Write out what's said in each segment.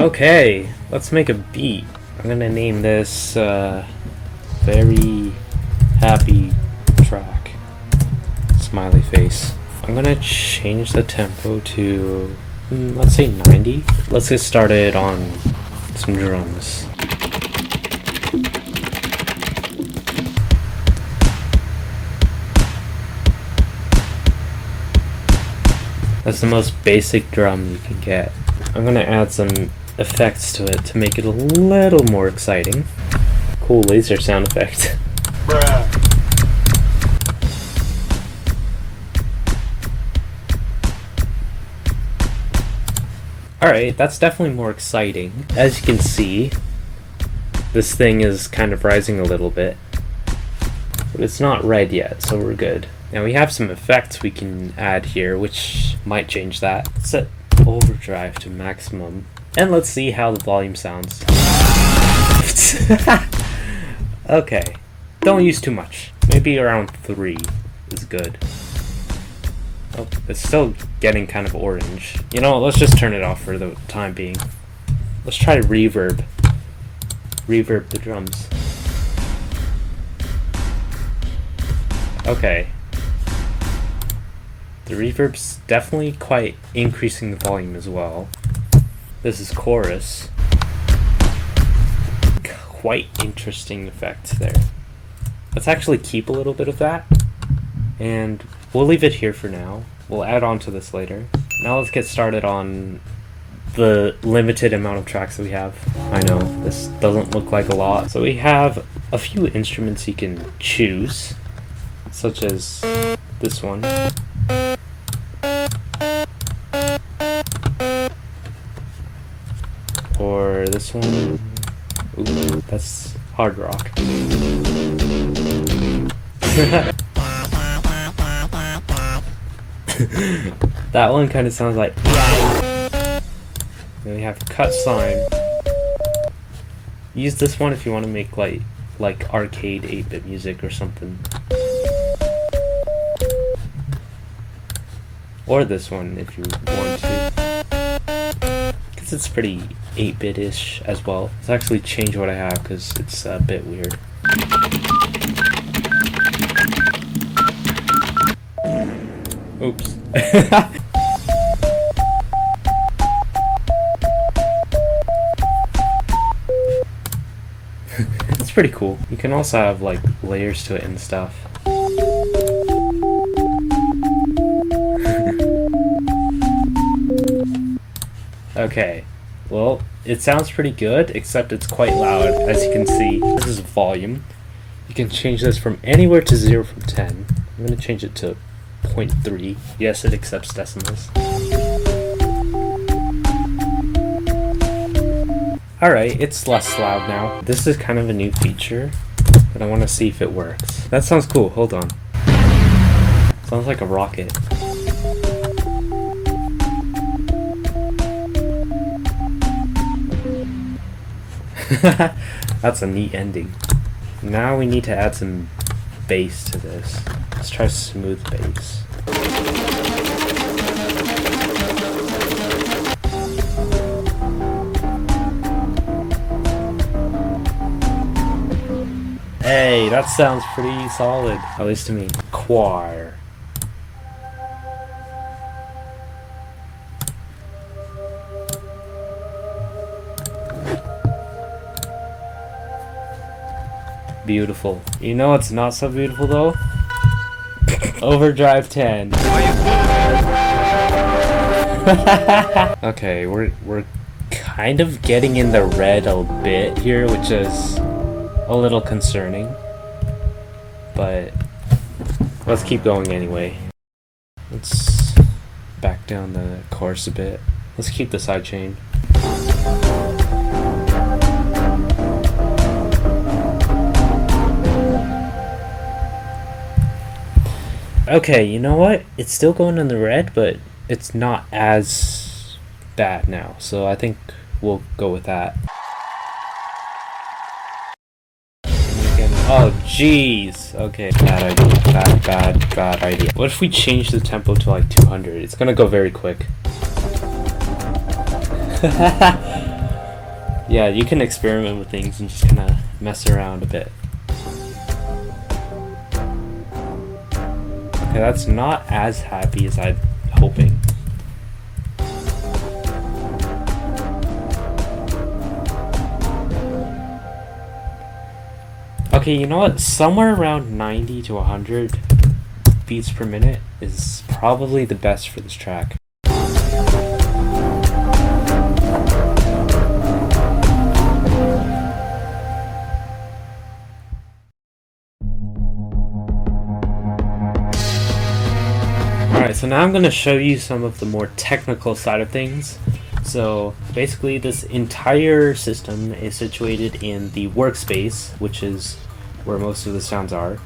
Okay, let's make a beat. I'm gonna name this Very Happy Track. Smiley face. I'm gonna change the tempo to, let's say 90. Let's get started on some drums. That's the most basic drum you can get. I'm gonna add some effects to it to make it a little more exciting. Cool laser sound effect. Bruh. Alright, that's definitely more exciting. As you can see, this thing is kind of rising a little bit. But it's not red yet, so we're good. Now we have some effects we can add here, which might change that. Let's set overdrive to maximum. And let's see how the volume sounds. Okay, don't use too much. Maybe around 3 is good. Oh, it's still getting kind of orange. You know, let's just turn it off for the time being. Let's try reverb. Reverb the drums. Okay. The reverb's definitely quite increasing the volume as well. This is chorus. Quite interesting effect there. Let's actually keep a little bit of that. And we'll leave it here for now. We'll add on to this later. Now let's get started on the limited amount of tracks that we have. I know, this doesn't look like a lot. So we have a few instruments you can choose, such as this one. Or this one. Ooh, that's hard rock. That one kind of sounds like. Then we have cut sign. Use this one if you want to make like arcade 8-bit music or something. Or this one if you want to. Because it's pretty 8-bit-ish as well. Let's actually change what I have because it's a bit weird. Oops. It's pretty cool. You can also have like layers to it and stuff. Okay, well, it sounds pretty good, except it's quite loud, as you can see. This is volume. You can change this from anywhere to 0 from 10. I'm going to change it to 0.3. Yes, it accepts decimals. Alright, it's less loud now. This is kind of a new feature, but I want to see if it works. That sounds cool, hold on. Sounds like a rocket. That's a neat ending. Now we need to add some bass to this. Let's try smooth bass. Hey, that sounds pretty solid, at least to me. Choir. Beautiful. You know what's not so beautiful though? Overdrive 10. Okay, we're kind of getting in the red a bit here, which is a little concerning. But let's keep going anyway. Let's back down the chorus a bit. Let's keep the sidechain. Okay, you know what? It's still going in the red, but it's not as bad now. So I think we'll go with that. Oh, jeez. Okay, bad idea. Bad idea. What if we change the tempo to like 200? It's gonna go very quick. Yeah, you can experiment with things and just kind of mess around a bit. Okay, that's not as happy as I'm hoping. Okay, you know what? Somewhere around 90 to 100 beats per minute is probably the best for this track. Alright, so now I'm going to show you some of the more technical side of things. So basically this entire system is situated in the workspace, which is where most of the sounds are,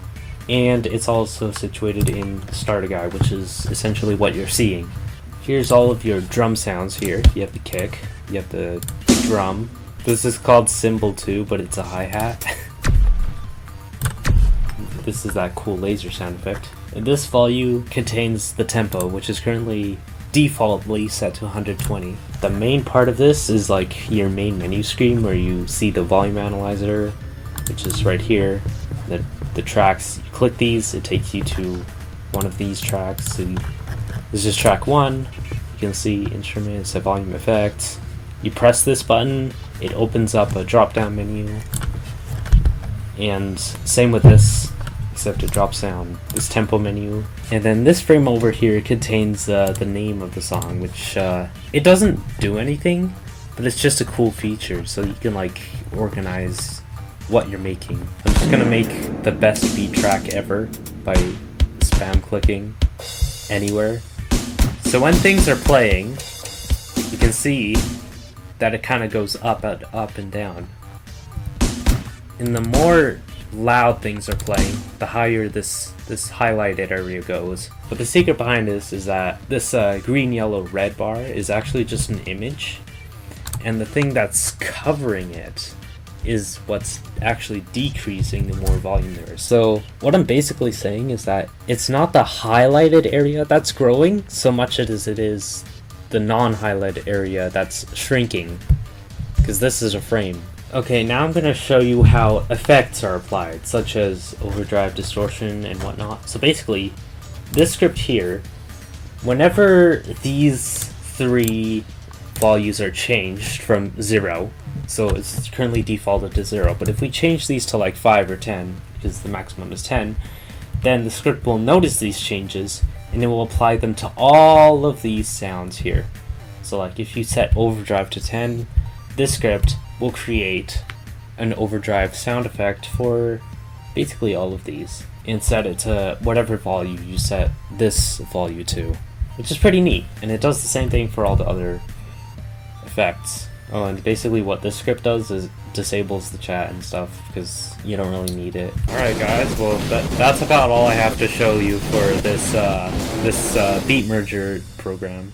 and it's also situated in the starter guide, which is essentially what you're seeing. Here's all of your drum sounds here. You have the kick, you have the drum. This is called cymbal 2, but it's a hi-hat. This is that cool laser sound effect. And this volume contains the tempo, which is currently defaultly set to 120. The main part of this is like your main menu screen where you see the volume analyzer, which is right here. The tracks, you click these, it takes you to one of these tracks. So this is track 1. You can see instruments, a volume effect. You press this button, it opens up a drop down menu. And same with this, except it drops down this tempo menu. And then this frame over here contains the name of the song, which it doesn't do anything, but it's just a cool feature, so you can like organize what you're making. I'm just gonna make the best beat track ever by spam clicking anywhere. So when things are playing, you can see that it kind of goes up and down. And the more loud things are playing, the higher this highlighted area goes. But the secret behind this is that this green, yellow, red bar is actually just an image, and the thing that's covering it is what's actually decreasing the more volume there is. So what I'm basically saying is that it's not the highlighted area that's growing so much as it is the non-highlighted area that's shrinking, because this is a frame. Okay, now I'm going to show you how effects are applied, such as overdrive, distortion, and whatnot. So basically, this script here, whenever these 3 values are changed from 0, so it's currently defaulted to 0, but if we change these to like 5 or 10, because the maximum is 10, then the script will notice these changes, and it will apply them to all of these sounds here. So like if you set overdrive to 10, this script will create an overdrive sound effect for basically all of these, and set it to whatever volume you set this volume to, which is pretty neat. And it does the same thing for all the other effects. Oh, and basically what this script does is disables the chat and stuff, because you don't really need it. Alright guys, well that's about all I have to show you for this BEATMERGER program.